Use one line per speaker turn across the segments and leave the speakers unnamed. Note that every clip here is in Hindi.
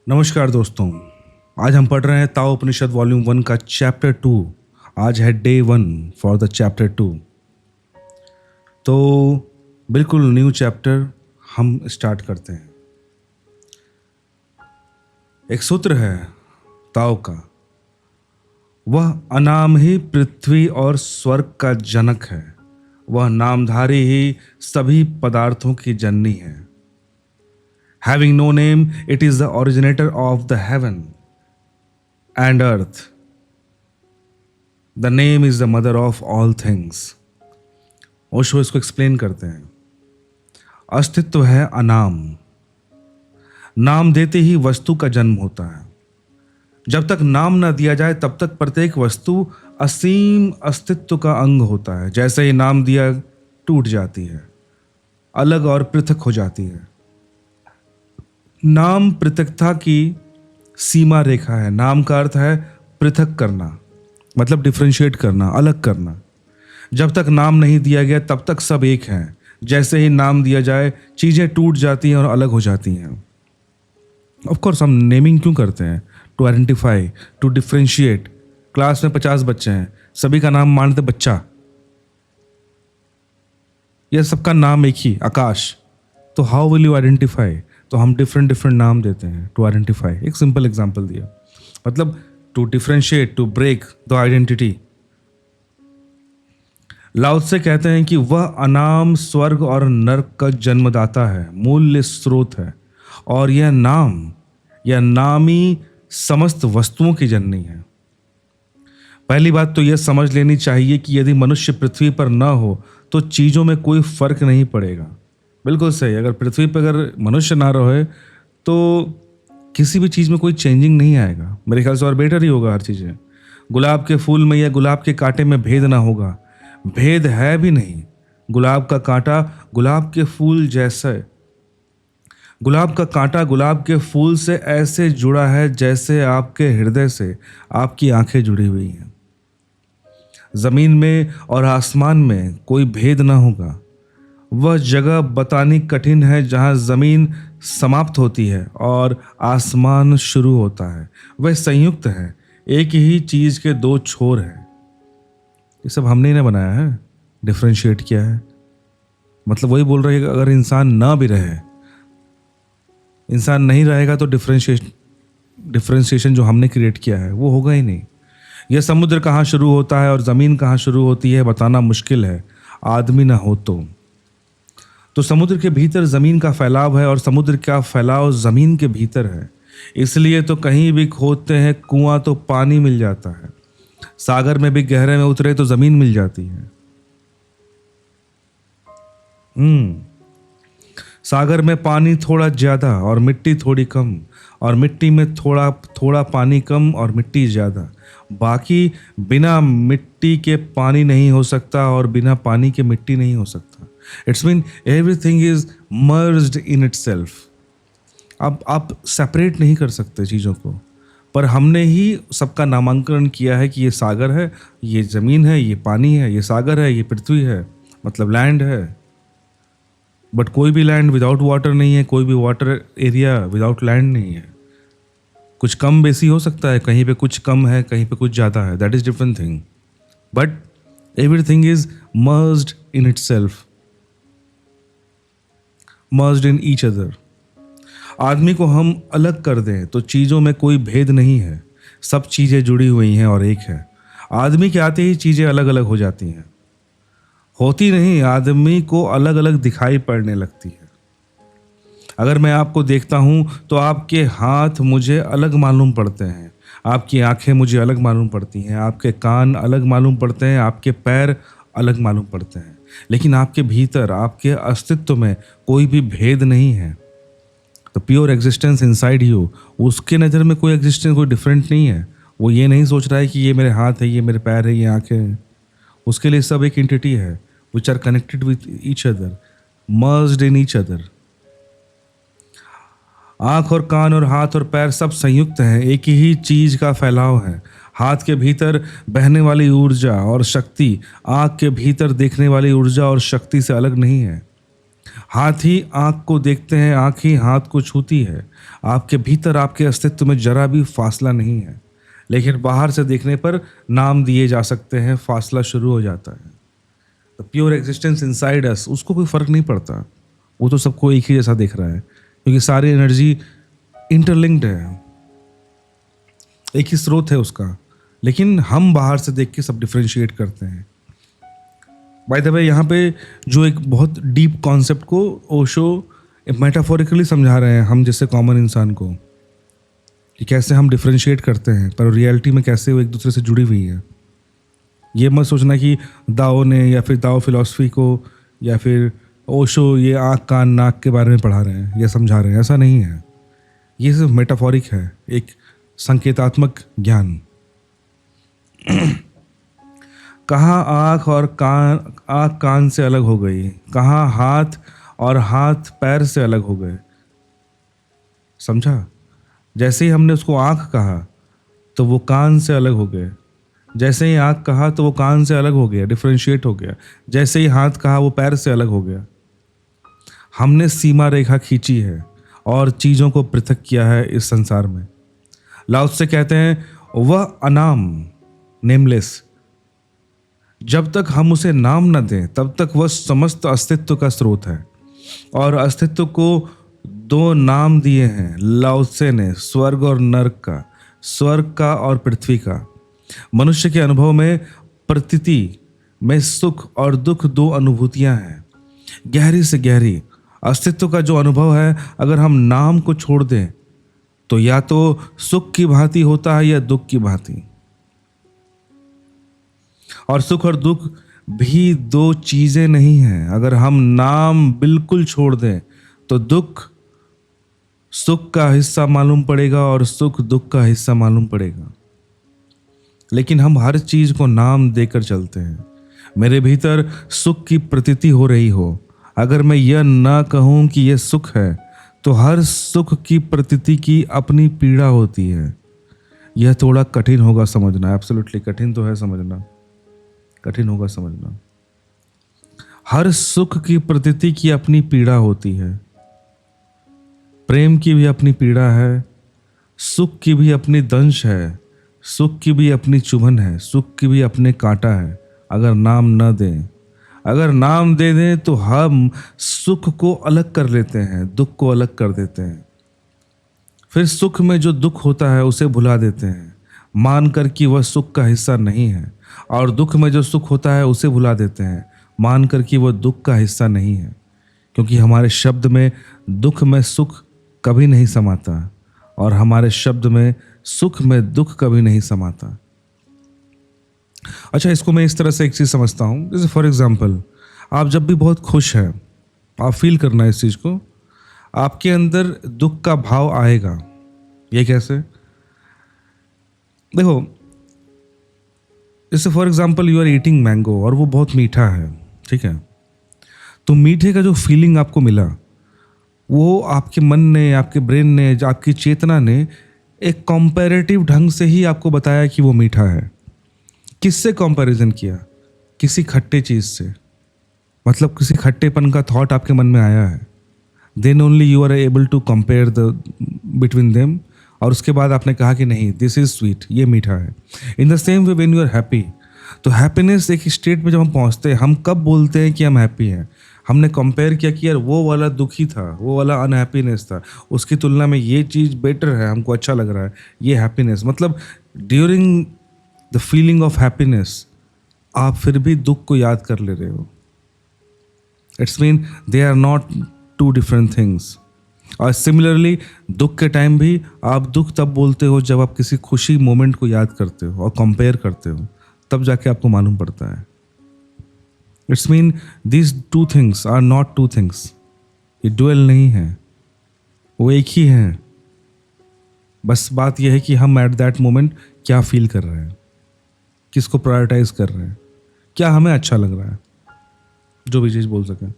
नमस्कार दोस्तों। आज हम पढ़ रहे हैं ताओ उपनिषद वॉल्यूम 1 का चैप्टर 2। आज है डे 1 फॉर द चैप्टर 2। तो बिल्कुल न्यू चैप्टर हम स्टार्ट करते हैं। एक सूत्र है ताओ का, वह अनाम ही पृथ्वी और स्वर्ग का जनक है, वह नामधारी ही सभी पदार्थों की जननी है। Having no name, it is the originator of the heaven and earth. The name is the mother of all things. Osho इसको एक्सप्लेन करते हैं। अस्तित्व है अनाम, नाम देते ही वस्तु का जन्म होता है। जब तक नाम न दिया जाए तब तक प्रत्येक वस्तु असीम अस्तित्व का अंग होता है। जैसे ही नाम दिया टूट जाती है, अलग और पृथक हो जाती है। नाम पृथकता की सीमा रेखा है। नाम का अर्थ है पृथक करना, मतलब डिफरेंशिएट करना, अलग करना। जब तक नाम नहीं दिया गया तब तक सब एक हैं। जैसे ही नाम दिया जाए चीज़ें टूट जाती हैं और अलग हो जाती हैं। ऑफ कोर्स हम नेमिंग क्यों करते हैं? To identify, to differentiate. Class में 50 बच्चे हैं, सभी का नाम मानते बच्चा, यह सबका नाम एक ही आकाश। तो हाउ विल यू आइडेंटिफाई? तो हम डिफरेंट नाम देते हैं टू आइडेंटिफाई। एक सिंपल एग्जांपल दिया, मतलब to differentiate, to break the identity. Lao Tzu कहते हैं कि वह अनाम स्वर्ग और नरक का जन्मदाता है, मूल्य स्रोत है, और यह नामी समस्त वस्तुओं की जननी है। पहली बात तो यह समझ लेनी चाहिए कि यदि मनुष्य पृथ्वी पर न हो तो चीज़ों में कोई फर्क नहीं पड़ेगा। बिल्कुल सही। अगर पृथ्वी पर अगर मनुष्य ना रहे तो किसी भी चीज़ में कोई चेंजिंग नहीं आएगा। मेरे ख्याल से और बेटर ही होगा हर चीज़ें। गुलाब के फूल में या गुलाब के कांटे में भेद ना होगा, भेद है भी नहीं। गुलाब का कांटा गुलाब के फूल जैसे, गुलाब का कांटा गुलाब के फूल से ऐसे जुड़ा है जैसे आपके हृदय से आपकी आंखें जुड़ी हुई हैं। जमीन में और आसमान में कोई भेद ना होगा। वह जगह बतानी कठिन है जहाँ ज़मीन समाप्त होती है और आसमान शुरू होता है। वह संयुक्त है, एक ही चीज़ के दो छोर हैं। ये सब हमने ही ना बनाया है, डिफरेंशिएट किया है। मतलब वही बोल रहे हैं कि अगर इंसान ना भी रहे, इंसान नहीं रहेगा तो डिफरेंशिएशन जो हमने क्रिएट किया है वो होगा ही नहीं। यह समुद्र कहाँ शुरू होता है और ज़मीन कहाँ शुरू होती है बताना मुश्किल है, आदमी ना हो तो समुद्र के भीतर ज़मीन का फैलाव है और समुद्र का फैलाव ज़मीन के भीतर है। इसलिए तो कहीं भी खोदते हैं कुआं तो पानी मिल जाता है। सागर में भी गहरे में उतरे तो ज़मीन मिल जाती है। सागर में पानी थोड़ा ज़्यादा और मिट्टी थोड़ी कम, और मिट्टी में थोड़ा पानी कम और मिट्टी ज़्यादा। बाकी बिना मिट्टी के पानी नहीं हो सकता और बिना पानी के मिट्टी नहीं हो सकता। It's mean everything is merged in itself. अब आप सेपरेट नहीं कर सकते चीज़ों को, पर हमने ही सबका नामांकन किया है कि ये सागर है, ये ज़मीन है, ये पानी है, ये सागर है, ये पृथ्वी है, मतलब लैंड है। बट कोई भी लैंड विदाउट वाटर नहीं है, कोई भी वाटर एरिया विदाउट लैंड नहीं है। कुछ कम बेसी हो सकता है, कहीं पे कुछ कम है, कहीं पे कुछ ज़्यादा है, that is different thing. But everything is merged in itself, merged in each other. आदमी को हम अलग कर दें तो चीज़ों में कोई भेद नहीं है, सब चीज़ें जुड़ी हुई हैं और एक है। आदमी के आते ही चीज़ें अलग अलग हो जाती हैं, होती नहीं, आदमी को अलग अलग दिखाई पड़ने लगती है। अगर मैं आपको देखता हूँ तो आपके हाथ मुझे अलग मालूम पड़ते हैं, आपकी आंखें मुझे अलग मालूम पड़ती हैं, आपके कान अलग मालूम पड़ते हैं, आपके पैर अलग मालूम पड़ते हैं, लेकिन आपके भीतर, आपके अस्तित्व में कोई भी भेद नहीं है। तो प्योर एग्जिस्टेंस इनसाइड यू, उसके नज़र में कोई एग्जिस्टेंस कोई डिफरेंट नहीं है। वो ये नहीं सोच रहा है कि ये मेरे हाथ है, ये मेरे पैर है, ये आंखें हैं। उसके लिए सब एक एंटिटी है, which are connected with each other, merged in each other. आँख और कान और हाथ और पैर सब संयुक्त हैं, एक ही चीज़ का फैलाव है। हाथ के भीतर बहने वाली ऊर्जा और शक्ति आँख के भीतर देखने वाली ऊर्जा और शक्ति से अलग नहीं है। हाथ ही आँख को देखते हैं, आँख ही हाथ को छूती है। आपके भीतर आपके अस्तित्व में जरा भी फासला नहीं है, लेकिन बाहर से देखने पर नाम दिए जा सकते हैं, फासला शुरू हो जाता है। The pure existence inside us, उसको कोई फर्क नहीं पड़ता, वो तो सबको एक ही जैसा दिख रहा है, क्योंकि सारी एनर्जी इंटरलिंक्ड है, एक ही स्रोत है उसका। लेकिन हम बाहर से देख के सब डिफ्रेंशिएट करते हैं। बाय द वे, यहाँ पे जो एक बहुत डीप कॉन्सेप्ट को ओशो मेटाफोरिकली समझा रहे हैं हम जैसे कॉमन इंसान को, कि कैसे हम डिफ्रेंशिएट करते हैं, पर रियलिटी में कैसे वो एक दूसरे से जुड़ी हुई है। ये मत सोचना कि दाओ ने या फिर दाओ फिलॉसफी को या फिर ओशो ये आँख कान नाक के बारे में पढ़ा रहे हैं या समझा रहे हैं, ऐसा नहीं है। ये सिर्फ मेटाफोरिक है, एक संकेतात्मक ज्ञान। कहाँ आँख कान से अलग हो गई, कहाँ हाथ और हाथ पैर से अलग हो गए। समझा? जैसे ही हमने उसको आँख कहा तो वो कान से अलग हो गए, जैसे ही आँख कहा तो वो कान से अलग हो गया, डिफ्रेंशिएट हो गया। जैसे ही हाथ कहा वो पैर से अलग हो गया। हमने सीमा रेखा खींची है और चीज़ों को पृथक किया है इस संसार में। लाओ से कहते हैं वह अनाम, नेमलेस, जब तक हम उसे नाम न दें तब तक वह समस्त अस्तित्व का स्रोत है। और अस्तित्व को दो नाम दिए हैं लाओ त्से ने, स्वर्ग और नर्क का, स्वर्ग का और पृथ्वी का। मनुष्य के अनुभव में प्रतीति में सुख और दुख दो अनुभूतियां हैं, गहरी से गहरी। अस्तित्व का जो अनुभव है, अगर हम नाम को छोड़ दें तो या तो सुख की भांति होता है या दुख की भांति। और सुख और दुख भी दो चीजें नहीं हैं। अगर हम नाम बिल्कुल छोड़ दें तो दुख सुख का हिस्सा मालूम पड़ेगा और सुख दुख का हिस्सा मालूम पड़ेगा। लेकिन हम हर चीज को नाम देकर चलते हैं। मेरे भीतर सुख की प्रतीति हो रही हो, अगर मैं यह ना कहूं कि यह सुख है, तो हर सुख की प्रतीति की अपनी पीड़ा होती है। यह थोड़ा कठिन होगा समझना, एब्सोल्युटली कठिन तो है समझना, कठिन होगा समझना। हर सुख की प्रतीति की अपनी पीड़ा होती है। प्रेम की भी अपनी पीड़ा है, सुख की भी अपनी दंश है, सुख की भी अपनी चुभन है, सुख की भी अपने कांटा है। अगर नाम न दें, अगर नाम दे दें तो हम सुख को अलग कर लेते हैं, दुख को अलग कर देते हैं। फिर सुख में जो दुख होता है उसे भुला देते हैं, मानकर कि वह सुख का हिस्सा नहीं है। और दुख में जो सुख होता है उसे भुला देते हैं, मानकर कि वह दुख का हिस्सा नहीं है। क्योंकि हमारे शब्द में दुख में सुख कभी नहीं समाता और हमारे शब्द में सुख में दुख कभी नहीं समाता। अच्छा, इसको मैं इस तरह से एक चीज़ समझता हूँ, जैसे फॉर एग्जाम्पल, आप जब भी बहुत खुश हैं, आप फील करना इस चीज़ को, आपके अंदर दुख का भाव आएगा। ये कैसे? देखो, जैसे for example you are eating mango और वो बहुत मीठा है, ठीक है? तो मीठे का जो फीलिंग आपको मिला, वो आपके मन ने, आपके ब्रेन ने, आपकी चेतना ने एक कंपैरेटिव ढंग से ही आपको बताया कि वो मीठा है। किससे कंपैरिजन किया? किसी खट्टे चीज़ से, मतलब किसी खट्टेपन का थॉट आपके मन में आया है, then only you are able to compare the between them. और उसके बाद आपने कहा कि नहीं, दिस इज स्वीट, ये मीठा है। In the same way when you are happy, तो हैप्पीनेस एक स्टेट में जब हम पहुंचते हैं, हम कब बोलते हैं कि हम हैप्पी हैं? हमने कंपेयर किया कि यार वो वाला दुखी था, वो वाला अनहैप्पीनेस था, उसकी तुलना में ये चीज़ बेटर है, हमको अच्छा लग रहा है, ये हैप्पीनेस। मतलब during the feeling of happiness आप फिर भी दुख को याद कर ले रहे हो। It's mean they are not two different things. और सिमिलरली दुख के टाइम भी आप दुख तब बोलते हो जब आप किसी खुशी मोमेंट को याद करते हो और कंपेयर करते हो, तब जाके आपको मालूम पड़ता है। It's mean these two things are not two things. ये डुअल नहीं है, वो एक ही है। बस बात यह है कि हम एट दैट मोमेंट क्या फील कर रहे हैं, किसको प्रायोरिटाइज कर रहे हैं, क्या हमें अच्छा लग रहा है, जो भी चीज़ बोल सकें।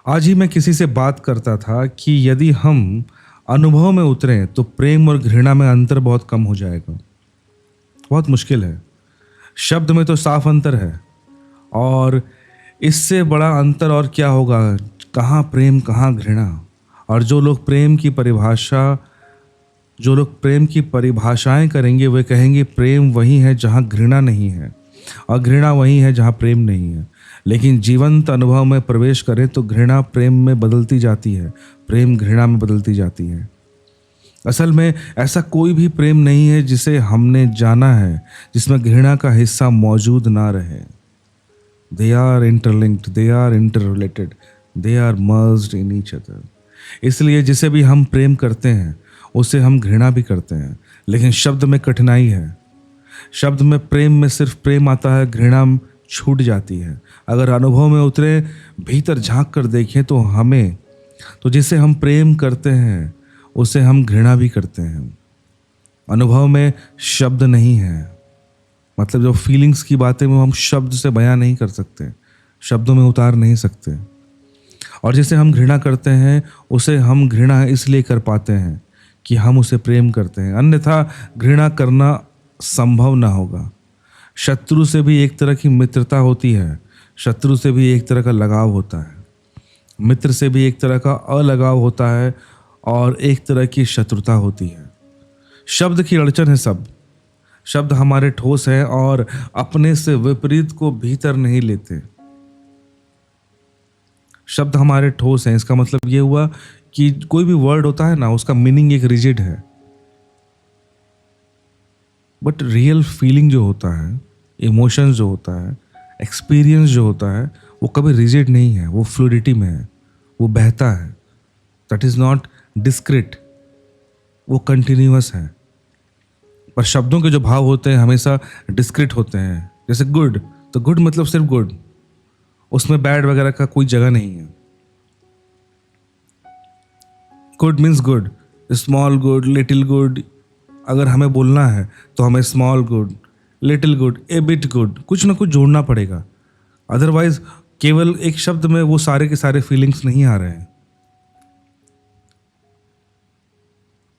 आज ही मैं किसी से बात करता था कि यदि हम अनुभव में उतरें तो प्रेम और घृणा में अंतर बहुत कम हो जाएगा। बहुत मुश्किल है, शब्द में तो साफ अंतर है और इससे बड़ा अंतर और क्या होगा? कहाँ प्रेम, कहाँ घृणा। और जो लोग प्रेम की परिभाषाएं करेंगे वे कहेंगे प्रेम वही है जहाँ घृणा नहीं है, और घृणा वही है जहाँ प्रेम नहीं है। लेकिन जीवंत अनुभव में प्रवेश करें तो घृणा प्रेम में बदलती जाती है, प्रेम घृणा में बदलती जाती है। असल में ऐसा कोई भी प्रेम नहीं है जिसे हमने जाना है जिसमें घृणा का हिस्सा मौजूद ना रहे। They are interlinked, they are interrelated, they are merged in each other. इसलिए जिसे भी हम प्रेम करते हैं उसे हम घृणा भी करते हैं। लेकिन शब्द में कठिनाई है। शब्द में प्रेम में सिर्फ प्रेम आता है, घृणा छूट जाती है। अगर अनुभव में उतरे, भीतर झांक कर देखें तो जिसे हम प्रेम करते हैं उसे हम घृणा भी करते हैं। अनुभव में शब्द नहीं है, मतलब जो फीलिंग्स की बातें वो हम शब्द से बयां नहीं कर सकते, शब्दों में उतार नहीं सकते। और जिसे हम घृणा करते हैं उसे हम घृणा इसलिए कर पाते हैं कि हम उसे प्रेम करते हैं, अन्यथा घृणा करना संभव ना होगा। शत्रु से भी एक तरह की मित्रता होती है, शत्रु से भी एक तरह का लगाव होता है, मित्र से भी एक तरह का अलगाव होता है, और एक तरह की शत्रुता होती है। शब्द की अड़चन है सब। शब्द हमारे ठोस हैं और अपने से विपरीत को भीतर नहीं लेते। शब्द हमारे ठोस हैं, इसका मतलब ये हुआ कि कोई भी वर्ड होता है ना, उसका मीनिंग एक रिजिड है, बट रियल फीलिंग जो होता है, इमोशंस जो होता है, एक्सपीरियंस जो होता है, वो कभी रिजिड नहीं है, वो फ्लूइडिटी में है, वो बहता है। दैट इज नॉट डिस्क्रिट, वो कंटिन्यूअस है। पर शब्दों के जो भाव होते हैं हमेशा डिस्क्रिट होते हैं। जैसे गुड, तो गुड मतलब सिर्फ गुड, उसमें बैड वगैरह का कोई जगह नहीं है। Good means good, small good, little good. अगर हमें बोलना है तो हमें स्मॉल गुड, लिटिल गुड, ए बिट गुड, कुछ ना कुछ जोड़ना पड़ेगा। अदरवाइज केवल एक शब्द में वो सारे के सारे फीलिंग्स नहीं आ रहे हैं।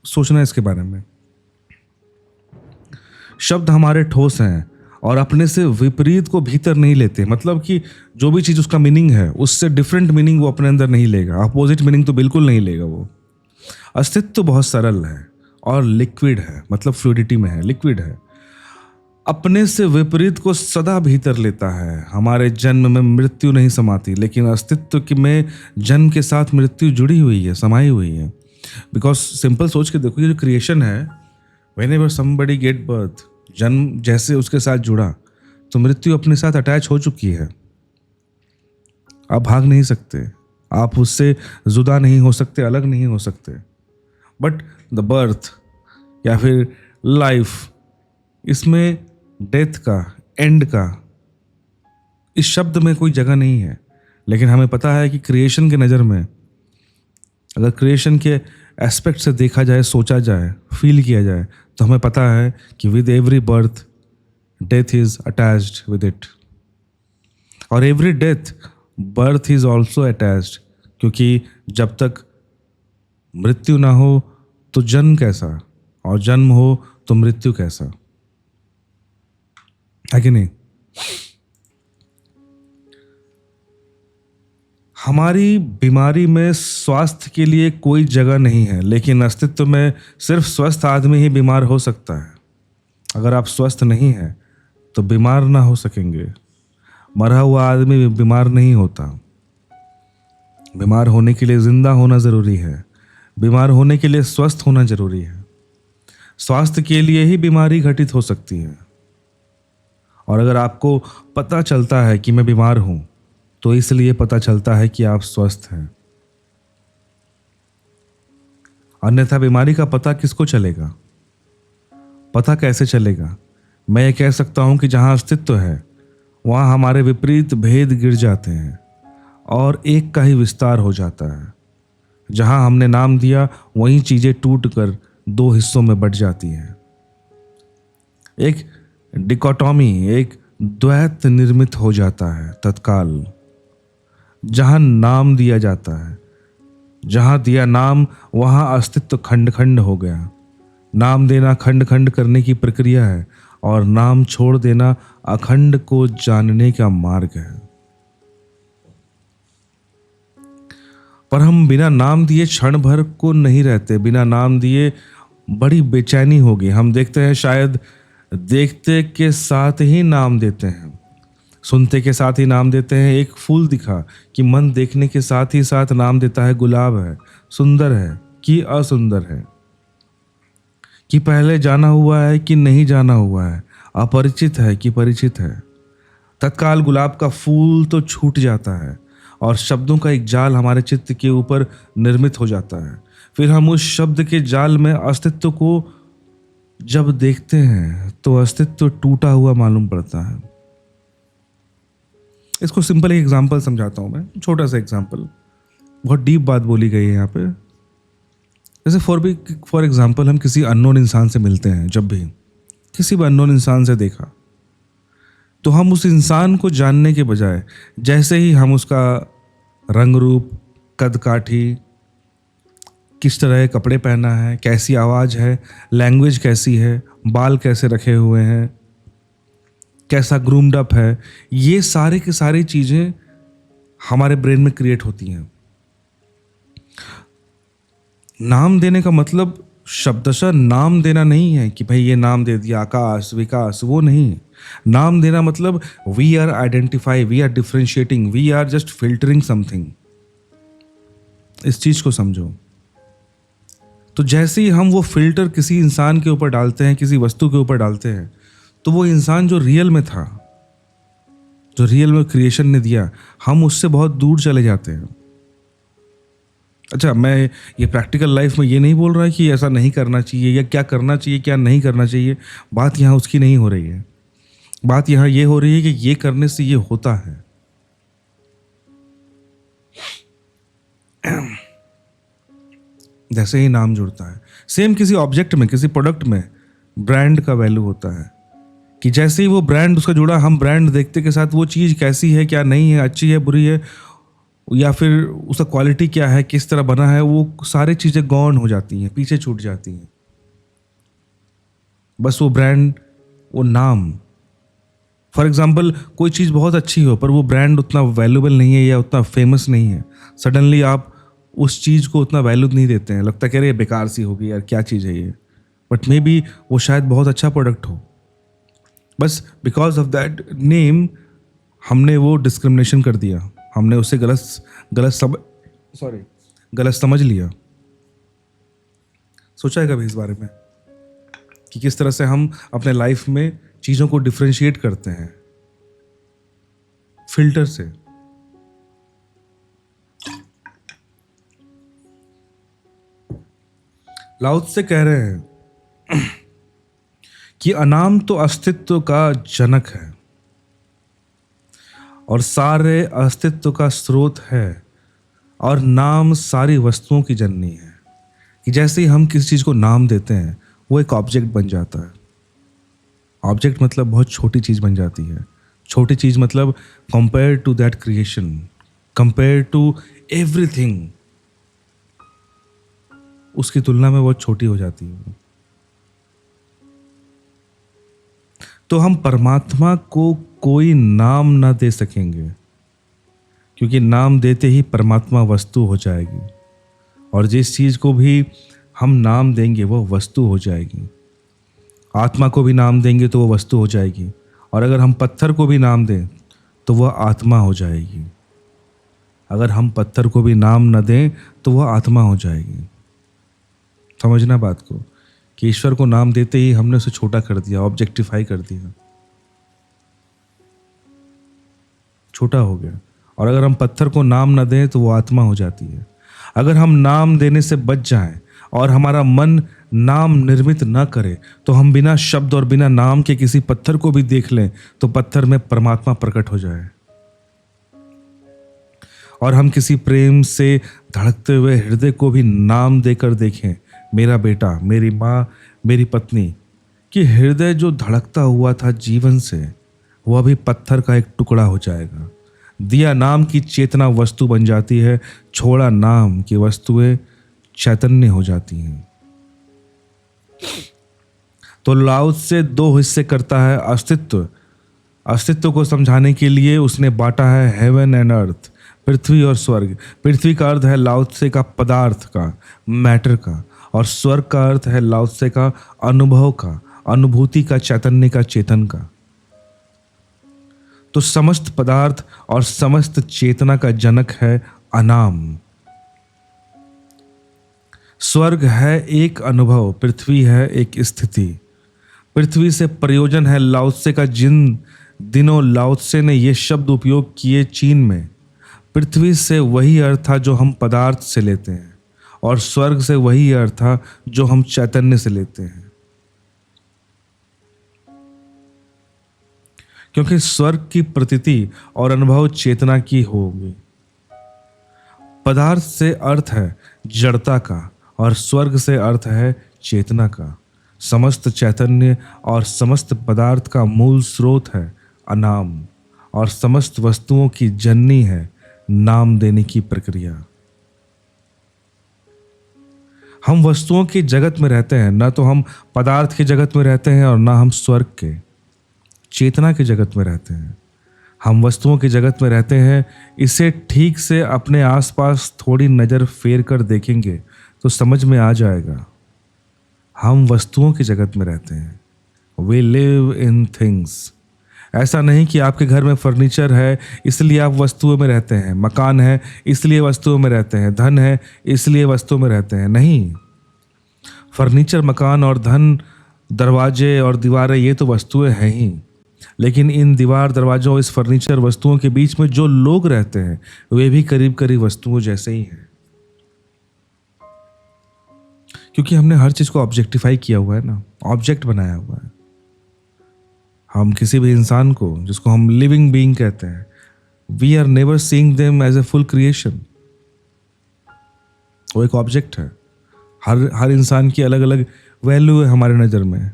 सोचना इसके बारे में। शब्द हमारे ठोस हैं और अपने से विपरीत को भीतर नहीं लेते, मतलब कि जो भी चीज़ उसका मीनिंग है उससे डिफरेंट मीनिंग वो अपने अंदर नहीं लेगा, अपोजिट मीनिंग तो बिल्कुल नहीं लेगा। वो अस्तित्व तो बहुत सरल है और लिक्विड है, मतलब फ्लूइडिटी में है, लिक्विड है। अपने से विपरीत को सदा भीतर लेता है। हमारे जन्म में मृत्यु नहीं समाती, लेकिन अस्तित्व में जन्म के साथ मृत्यु जुड़ी हुई है, समाई हुई है। बिकॉज सिंपल सोच के देखो, ये जो क्रिएशन है, व्हेनेवर समबडी गेट बर्थ, जन्म जैसे उसके साथ जुड़ा तो मृत्यु अपने साथ अटैच हो चुकी है। आप भाग नहीं सकते, आप उससे जुदा नहीं हो सकते, अलग नहीं हो सकते। बट द बर्थ या फिर लाइफ, इसमें डेथ का, एंड का, इस शब्द में कोई जगह नहीं है। लेकिन हमें पता है कि क्रिएशन के नज़र में, अगर क्रिएशन के एस्पेक्ट से देखा जाए, सोचा जाए, फील किया जाए, तो हमें पता है कि with every birth death is attached with it, और every death birth is also attached. क्योंकि जब तक मृत्यु ना हो तो जन्म कैसा, और जन्म हो तो मृत्यु कैसा, है कि नहीं? हमारी बीमारी में स्वास्थ्य के लिए कोई जगह नहीं है, लेकिन अस्तित्व में सिर्फ स्वस्थ आदमी ही बीमार हो सकता है। अगर आप स्वस्थ नहीं हैं तो बीमार ना हो सकेंगे। मरा हुआ आदमी बीमार नहीं होता। बीमार होने के लिए जिंदा होना जरूरी है, बीमार होने के लिए स्वस्थ होना जरूरी है। स्वास्थ्य के लिए ही बीमारी घटित हो सकती है। और अगर आपको पता चलता है कि मैं बीमार हूं, तो इसलिए पता चलता है कि आप स्वस्थ हैं। अन्यथा बीमारी का पता किसको चलेगा? पता कैसे चलेगा? मैं ये कह सकता हूं कि जहां अस्तित्व है वहां हमारे विपरीत भेद गिर जाते हैं और एक का ही विस्तार हो जाता है। जहां हमने नाम दिया वहीं चीजें टूटकर दो हिस्सों में बट जाती हैं। एक डिकोटॉमी, एक द्वैत निर्मित हो जाता है तत्काल। जहां नाम दिया जाता है, जहां दिया नाम, वहां अस्तित्व खंड खंड हो गया। नाम देना खंड खंड करने की प्रक्रिया है और नाम छोड़ देना अखंड को जानने का मार्ग है। पर हम बिना नाम दिए क्षण भर को नहीं रहते। बिना नाम दिए बड़ी बेचैनी होगी। हम देखते हैं, शायद देखते के साथ ही नाम देते हैं, सुनते के साथ ही नाम देते हैं। एक फूल दिखा कि मन देखने के साथ ही साथ नाम देता है, गुलाब है, सुंदर है कि असुंदर है, कि पहले जाना हुआ है कि नहीं जाना हुआ है, अपरिचित है कि परिचित है। तत्काल गुलाब का फूल तो छूट जाता है और शब्दों का एक जाल हमारे चित्त के ऊपर निर्मित हो जाता है। फिर हम उस शब्द के जाल में अस्तित्व को जब देखते हैं तो अस्तित्व टूटा हुआ मालूम पड़ता है। इसको सिंपल एक एग्जांपल समझाता हूं मैं, छोटा सा एग्जांपल। बहुत डीप बात बोली गई है यहाँ पे। जैसे फॉर एग्जांपल हम किसी अननोन इंसान से मिलते हैं, जब भी किसी भी अननोन इंसान से देखा तो हम उस इंसान को जानने के बजाय जैसे ही हम उसका रंग रूप, कद काठी, किस तरह के कपड़े पहना है, कैसी आवाज़ है, लैंग्वेज कैसी है, बाल कैसे रखे हुए हैं, कैसा ग्रूम्ड अप है, ये सारे की सारी चीज़ें हमारे ब्रेन में क्रिएट होती हैं। नाम देने का मतलब शब्दशः नाम देना नहीं है कि भाई ये नाम दे दिया आकाश, विकास, वो नहीं। नाम देना मतलब we are identify, we are differentiating, we are just filtering something. इस चीज को समझो। तो जैसे ही हम वो फिल्टर किसी इंसान के ऊपर डालते हैं, किसी वस्तु के ऊपर डालते हैं, तो वो इंसान जो रियल में था, जो रियल में क्रिएशन ने दिया, हम उससे बहुत दूर चले जाते हैं। अच्छा, मैं ये प्रैक्टिकल लाइफ में ये नहीं बोल रहा कि ऐसा नहीं करना चाहिए या क्या करना चाहिए क्या नहीं करना चाहिए। बात यहाँ उसकी नहीं हो रही है। बात यहाँ ये हो रही है कि ये करने से ये होता है। जैसे ही नाम जुड़ता है, सेम किसी ऑब्जेक्ट में, किसी प्रोडक्ट में ब्रांड का वैल्यू होता है कि जैसे ही वो ब्रांड उसका जुड़ा, हम ब्रांड देखते के साथ वो चीज़ कैसी है, क्या नहीं है, अच्छी है, बुरी है, या फिर उसका क्वालिटी क्या है, किस तरह बना है, वो सारी चीज़ें गौण हो जाती हैं, पीछे छूट जाती हैं। बस वो ब्रांड, वो नाम। फॉर एग्जाम्पल, कोई चीज़ बहुत अच्छी हो पर वो ब्रांड उतना वैल्यूबल नहीं है या उतना फेमस नहीं है, सडनली आप उस चीज़ को उतना वैल्यू नहीं देते हैं। लगता है कि अरे बेकार सी होगी यार, क्या चीज़ है ये। बट मे बी वो शायद बहुत अच्छा प्रोडक्ट हो। बस बिकॉज ऑफ दैट नेम हमने वो डिस्क्रिमिनेशन कर दिया, हमने उसे गलत समझ लिया। सोचा है कभी इस बारे में कि किस तरह से हम अपने लाइफ में चीज़ों को डिफरेंशिएट करते हैं फिल्टर से। लाओ त्से कह रहे हैं कि अनाम तो अस्तित्व का जनक है और सारे अस्तित्व का स्रोत है, और नाम सारी वस्तुओं की जननी है। कि जैसे ही हम किसी चीज़ को नाम देते हैं वो एक ऑब्जेक्ट बन जाता है। ऑब्जेक्ट मतलब बहुत छोटी चीज़ बन जाती है। छोटी चीज़ मतलब compare to that creation, compare to everything, उसकी तुलना में बहुत छोटी हो जाती है। तो हम परमात्मा को कोई नाम ना दे सकेंगे, क्योंकि नाम देते ही परमात्मा वस्तु हो जाएगी, और जिस चीज़ को भी हम नाम देंगे वो वस्तु हो जाएगी। आत्मा को भी नाम देंगे तो वो वस्तु हो जाएगी, और अगर हम पत्थर को भी नाम दें तो वह आत्मा हो जाएगी। अगर हम पत्थर को भी नाम न दें तो वह आत्मा हो जाएगी। समझना बात को कि ईश्वर को नाम देते ही हमने उसे छोटा कर दिया, ऑब्जेक्टिफाई कर दिया, छोटा हो गया। और अगर हम पत्थर को नाम न दें तो वो आत्मा हो जाती है। अगर हम नाम देने से बच जाएं और हमारा मन नाम निर्मित न करे तो हम बिना शब्द और बिना नाम के किसी पत्थर को भी देख लें तो पत्थर में परमात्मा प्रकट हो जाए। और हम किसी प्रेम से धड़कते हुए हृदय को भी नाम देकर देखें, मेरा बेटा, मेरी माँ, मेरी पत्नी, कि हृदय जो धड़कता हुआ था जीवन से वह भी पत्थर का एक टुकड़ा हो जाएगा। दिया नाम की चेतना वस्तु बन जाती है, छोड़ा नाम की वस्तुएं चैतन्य हो जाती हैं। तो लाओ से दो हिस्से करता है अस्तित्व। अस्तित्व को समझाने के लिए उसने बांटा है हेवन एंड अर्थ, पृथ्वी और स्वर्ग। पृथ्वी का अर्थ है लाओ त्से का पदार्थ का, मैटर का, और स्वर्ग का अर्थ है लाओ त्से का अनुभव का, अनुभूति का, चैतन्य का, चेतन का। तो समस्त पदार्थ और समस्त चेतना का जनक है अनाम। स्वर्ग है एक अनुभव, पृथ्वी है एक स्थिति। पृथ्वी से प्रयोजन है लाओ त्से का। जिन दिनों लाओ त्से ने ये शब्द उपयोग किए चीन में, पृथ्वी से वही अर्थ था जो हम पदार्थ से लेते हैं, और स्वर्ग से वही अर्थ था जो हम चैतन्य से लेते हैं। क्योंकि स्वर्ग की प्रतीति और अनुभव चेतना की होगी। पदार्थ से अर्थ है जड़ता का, और स्वर्ग से अर्थ है चेतना का। समस्त चैतन्य और समस्त पदार्थ का मूल स्रोत है अनाम, और समस्त वस्तुओं की जननी है नाम देने की प्रक्रिया। हम वस्तुओं की जगत में रहते हैं, ना तो हम पदार्थ की जगत में रहते हैं और ना हम स्वर्ग के, चेतना की जगत में रहते हैं। हम वस्तुओं की जगत में रहते हैं। इसे ठीक से अपने आसपास थोड़ी नज़र फेर कर देखेंगे तो समझ में आ जाएगा। हम वस्तुओं की जगत में रहते हैं। We live in things. ऐसा नहीं कि आपके घर में फर्नीचर है इसलिए आप वस्तुओं में रहते हैं, मकान है इसलिए वस्तुओं में रहते हैं, धन है इसलिए वस्तुओं में रहते हैं। नहीं, फर्नीचर, मकान और धन, दरवाजे और दीवारें ये तो वस्तुएं हैं ही, लेकिन इन दीवार, दरवाजों, इस फर्नीचर, वस्तुओं के बीच में जो लोग रहते हैं वे भी करीब करीब वस्तुओं जैसे ही हैं। क्योंकि हमने हर चीज़ को ऑब्जेक्टिफाई किया हुआ है ना, ऑब्जेक्ट बनाया हुआ है। हम किसी भी इंसान को, जिसको हम लिविंग बीइंग कहते हैं, we are never seeing them as a full creation. वो एक ऑब्जेक्ट है। हर इंसान की अलग अलग वैल्यू है हमारे नज़र में।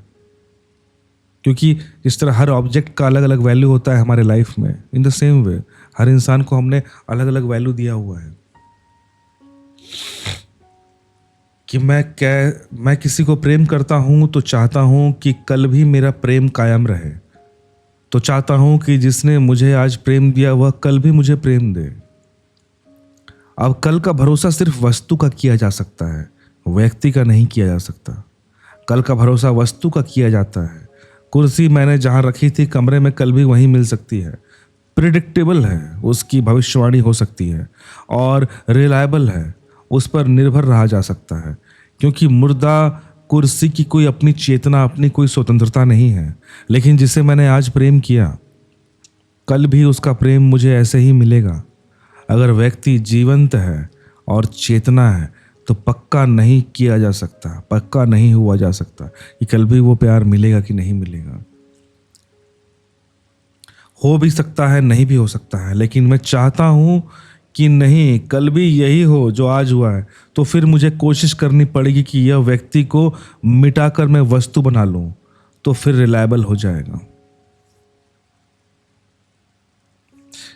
क्योंकि जिस तरह हर ऑब्जेक्ट का अलग अलग वैल्यू होता है हमारे लाइफ में, इन द सेम वे हर इंसान को हमने अलग अलग वैल्यू दिया हुआ है। कि मैं किसी को प्रेम करता हूं तो चाहता हूं कि कल भी मेरा प्रेम कायम रहे। तो चाहता हूं कि जिसने मुझे आज प्रेम दिया वह कल भी मुझे प्रेम दे। अब कल का भरोसा सिर्फ वस्तु का किया जा सकता है, व्यक्ति का नहीं किया जा सकता। कल का भरोसा वस्तु का किया जाता है। कुर्सी मैंने जहां रखी थी कमरे में कल भी वहीं मिल सकती है। प्रिडिक्टेबल है, उसकी भविष्यवाणी हो सकती है, और रिलायबल है, उस पर निर्भर रहा जा सकता है। क्योंकि मुर्दा कुर्सी की कोई अपनी चेतना, अपनी कोई स्वतंत्रता नहीं है। लेकिन जिसे मैंने आज प्रेम किया, कल भी उसका प्रेम मुझे ऐसे ही मिलेगा। अगर व्यक्ति जीवंत है और चेतना है तो पक्का नहीं किया जा सकता, पक्का नहीं हुआ जा सकता कि कल भी वो प्यार मिलेगा कि नहीं मिलेगा। हो भी सकता है, नहीं भी हो सकता है, लेकिन मैं चाहता हूं कि नहीं, कल भी यही हो जो आज हुआ है। तो फिर मुझे कोशिश करनी पड़ेगी कि यह व्यक्ति को मिटाकर मैं वस्तु बना लूं, तो फिर रिलायबल हो जाएगा।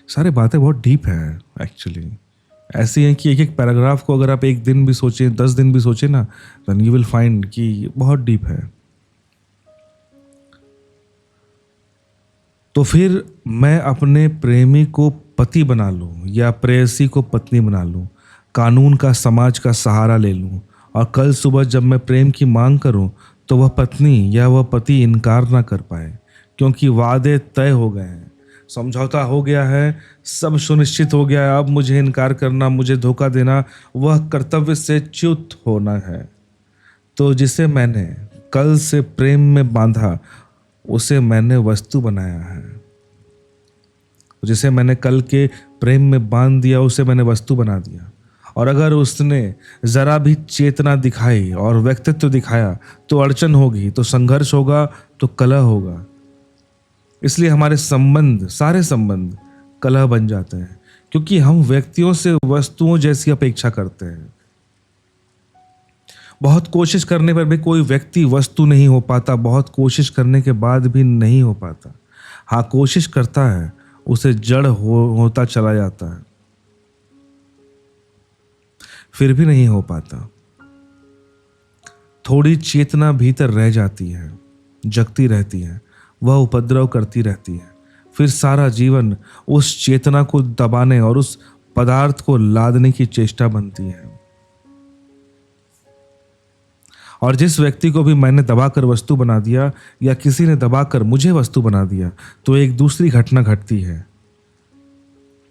सारी बातें बहुत डीप है एक्चुअली। ऐसी हैं कि एक एक पैराग्राफ को अगर आप एक दिन भी सोचें, 10 दिन भी सोचें ना, देन यू विल फाइंड कि बहुत डीप है। तो फिर मैं अपने प्रेमी को पति बना लूं या प्रेयसी को पत्नी बना लूं, कानून का, समाज का सहारा ले लूं, और कल सुबह जब मैं प्रेम की मांग करूं तो वह पत्नी या वह पति इनकार ना कर पाए, क्योंकि वादे तय हो गए हैं, समझौता हो गया है, सब सुनिश्चित हो गया है। अब मुझे इनकार करना, मुझे धोखा देना, वह कर्तव्य से च्युत होना है। तो जिसे मैंने कल से प्रेम में बांधा उसे मैंने वस्तु बनाया है। जिसे मैंने कल के प्रेम में बांध दिया उसे मैंने वस्तु बना दिया। और अगर उसने जरा भी चेतना दिखाई और व्यक्तित्व दिखाया तो अड़चन होगी, तो संघर्ष होगा, तो कलह होगा। इसलिए हमारे संबंध, सारे संबंध कलह बन जाते हैं, क्योंकि हम व्यक्तियों से वस्तुओं जैसी अपेक्षा करते हैं। बहुत कोशिश करने पर भी कोई व्यक्ति वस्तु नहीं हो पाता, बहुत कोशिश करने के बाद भी नहीं हो पाता। हाँ, कोशिश करता है, उसे जड़ होता चला जाता है, फिर भी नहीं हो पाता। थोड़ी चेतना भीतर रह जाती है, जगती रहती है, वह उपद्रव करती रहती है। फिर सारा जीवन उस चेतना को दबाने और उस पदार्थ को लादने की चेष्टा बनती है। और जिस व्यक्ति को भी मैंने दबाकर वस्तु बना दिया या किसी ने दबाकर मुझे वस्तु बना दिया, तो एक दूसरी घटना घटती है।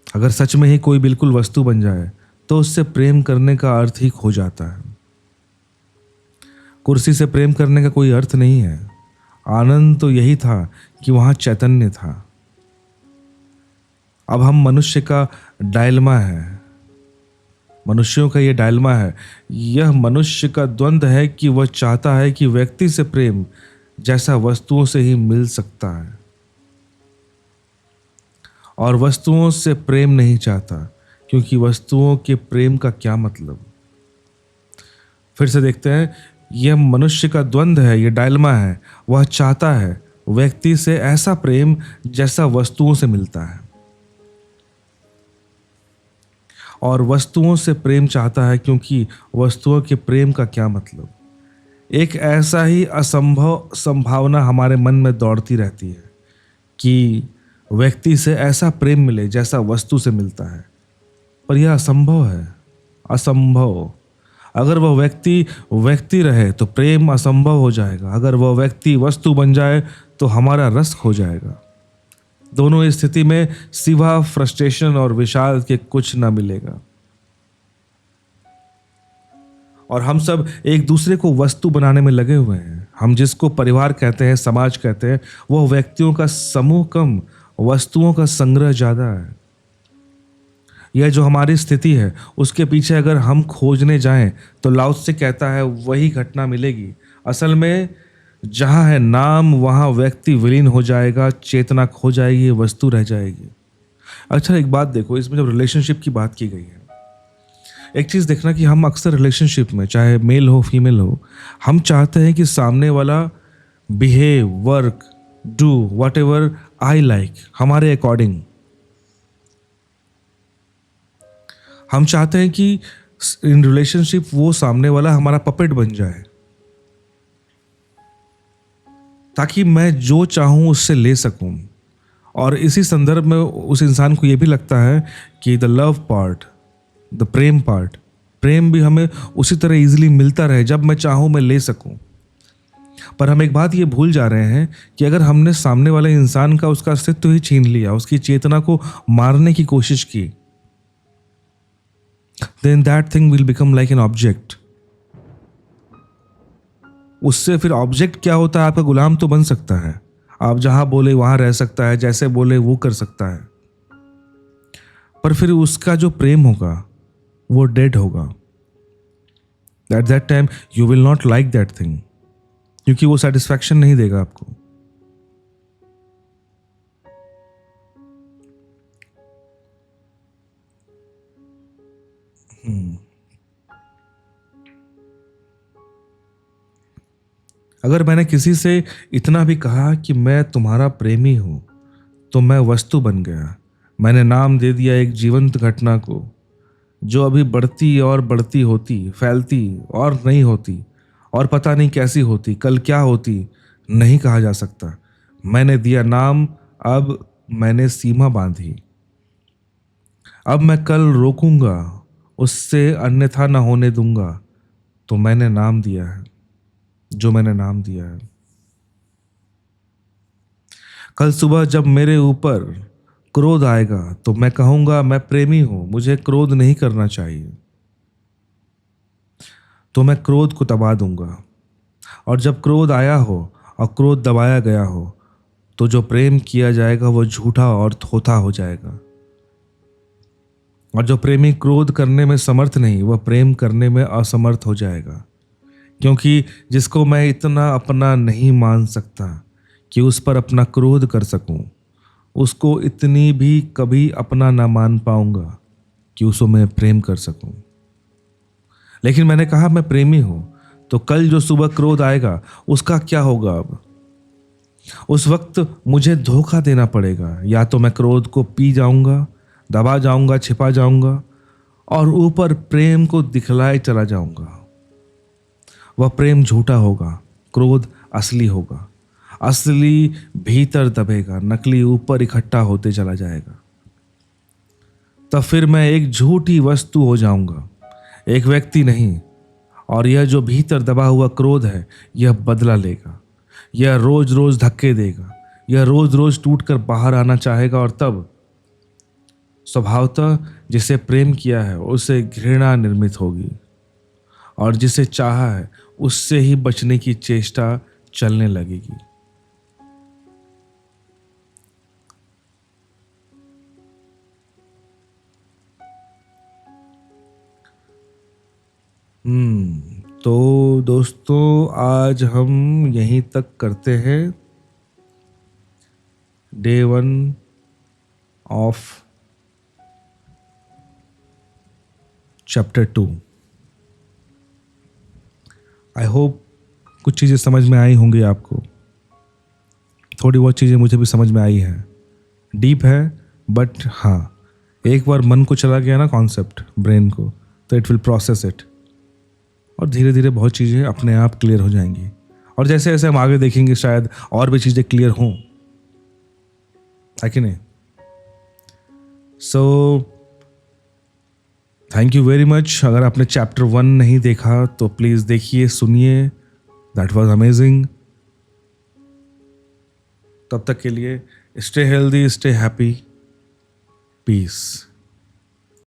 अगर सच में ही कोई बिल्कुल वस्तु बन जाए तो उससे प्रेम करने का अर्थ ही खो जाता है। कुर्सी से प्रेम करने का कोई अर्थ नहीं है। आनंद तो यही था कि वहां चैतन्य था। अब हम मनुष्य का डायलमा है, मनुष्यों का ये डायलमा है, यह मनुष्य का द्वंद्व है कि वह चाहता है कि व्यक्ति से प्रेम जैसा वस्तुओं से ही मिल सकता है, और वस्तुओं से प्रेम नहीं चाहता, क्योंकि वस्तुओं के प्रेम का क्या मतलब। फिर से देखते हैं, यह मनुष्य का द्वंद्व है, यह डायलमा है। वह चाहता है व्यक्ति से ऐसा प्रेम जैसा वस्तुओं से मिलता है, और वस्तुओं से प्रेम चाहता है, क्योंकि वस्तुओं के प्रेम का क्या मतलब। एक ऐसा ही असंभव संभावना हमारे मन में दौड़ती रहती है कि व्यक्ति से ऐसा प्रेम मिले जैसा वस्तु से मिलता है, पर यह असंभव है, असंभव। अगर वह व्यक्ति रहे तो प्रेम असंभव हो जाएगा, अगर वह व्यक्ति वस्तु बन जाए तो हमारा रस खो जाएगा। दोनों स्थिति में सिवा फ्रस्ट्रेशन और विषाद के कुछ ना मिलेगा। और हम सब एक दूसरे को वस्तु बनाने में लगे हुए हैं। हम जिसको परिवार कहते हैं, समाज कहते हैं, वह व्यक्तियों का समूह कम, वस्तुओं का संग्रह ज्यादा है। यह जो हमारी स्थिति है, उसके पीछे अगर हम खोजने जाएं तो लाओ त्से कहता है वही घटना मिलेगी। असल में जहां है नाम, वहां व्यक्ति विलीन हो जाएगा, चेतना खो जाएगी, वस्तु रह जाएगी। अच्छा, एक बात देखो, इसमें जब रिलेशनशिप की बात की गई है, एक चीज देखना कि हम अक्सर रिलेशनशिप में, चाहे मेल हो फीमेल हो, हम चाहते हैं कि सामने वाला behave, work, do what ever I like, हमारे अकॉर्डिंग। हम चाहते हैं कि इन रिलेशनशिप वो सामने वाला हमारा पपेट बन जाए, ताकि मैं जो चाहूं उससे ले सकूं। और इसी संदर्भ में उस इंसान को यह भी लगता है कि द लव पार्ट, द प्रेम पार्ट, प्रेम भी हमें उसी तरह इजीली मिलता रहे, जब मैं चाहूं मैं ले सकूं। पर हम एक बात ये भूल जा रहे हैं कि अगर हमने सामने वाले इंसान का उसका अस्तित्व ही छीन लिया, उसकी चेतना को मारने की कोशिश की, then that thing will become like an object. उससे फिर ऑब्जेक्ट क्या होता है, आपका गुलाम तो बन सकता है, आप जहां बोले वहां रह सकता है, जैसे बोले वो कर सकता है, पर फिर उसका जो प्रेम होगा वो डेड होगा। At that time you will not like that thing, क्योंकि वो सेटिस्फैक्शन नहीं देगा आपको। अगर मैंने किसी से इतना भी कहा कि मैं तुम्हारा प्रेमी हूं, तो मैं वस्तु बन गया। मैंने नाम दे दिया एक जीवंत घटना को, जो अभी बढ़ती और बढ़ती होती, फैलती और नहीं होती, और पता नहीं कैसी होती, कल क्या होती, नहीं कहा जा सकता। मैंने दिया नाम, अब मैंने सीमा बांधी। अब मैं कल रोकूंगा, उससे अन्यथा न होने दूंगा। तो मैंने नाम दिया है जो मैंने नाम दिया है। कल सुबह जब मेरे ऊपर क्रोध आएगा तो मैं कहूंगा मैं प्रेमी हूं, मुझे क्रोध नहीं करना चाहिए, तो मैं क्रोध को दबा दूंगा। और जब क्रोध आया हो और क्रोध दबाया गया हो, तो जो प्रेम किया जाएगा वो झूठा और थोथा हो जाएगा। और जो प्रेमी क्रोध करने में समर्थ नहीं, वह प्रेम करने में असमर्थ हो जाएगा। क्योंकि जिसको मैं इतना अपना नहीं मान सकता कि उस पर अपना क्रोध कर सकूं, उसको इतनी भी कभी अपना ना मान पाऊंगा कि उसको मैं प्रेम कर सकूं। लेकिन मैंने कहा मैं प्रेमी हूं, तो कल जो सुबह क्रोध आएगा उसका क्या होगा। अब उस वक्त मुझे धोखा देना पड़ेगा, या तो मैं क्रोध को पी जाऊंगा, दबा जाऊंगा, छिपा जाऊंगा, और ऊपर प्रेम को दिखलाए चला जाऊंगा। वह प्रेम झूठा होगा, क्रोध असली होगा। असली भीतर दबेगा, नकली ऊपर इकट्ठा होते चला जाएगा। तब फिर मैं एक झूठी वस्तु हो जाऊंगा, एक व्यक्ति नहीं। और यह जो भीतर दबा हुआ क्रोध है, यह बदला लेगा, यह रोज रोज धक्के देगा, यह रोज रोज टूट कर बाहर आना चाहेगा। और तब स्वभावतः जिसे प्रेम किया है उसे घृणा निर्मित होगी, और जिसे चाहा है उससे ही बचने की चेष्टा चलने लगेगी। तो दोस्तों, आज हम यहीं तक करते हैं day 1 of chapter 2। I hope कुछ चीज़ें समझ में आई होंगी आपको। थोड़ी बहुत चीज़ें मुझे भी समझ में आई हैं। डीप है, बट हाँ, एक बार मन को चला गया ना कॉन्सेप्ट, ब्रेन को, तो इट विल प्रोसेस इट, और धीरे धीरे बहुत चीज़ें अपने आप क्लियर हो जाएंगी। और जैसे जैसे हम आगे देखेंगे शायद और भी चीज़ें क्लियर हों, है कि नहीं? So thank you very much. अगर आपने चैप्टर 1 नहीं देखा तो प्लीज़ देखिए, सुनिए, दैट वाज अमेजिंग। तब तक के लिए stay healthy, stay happy, piece.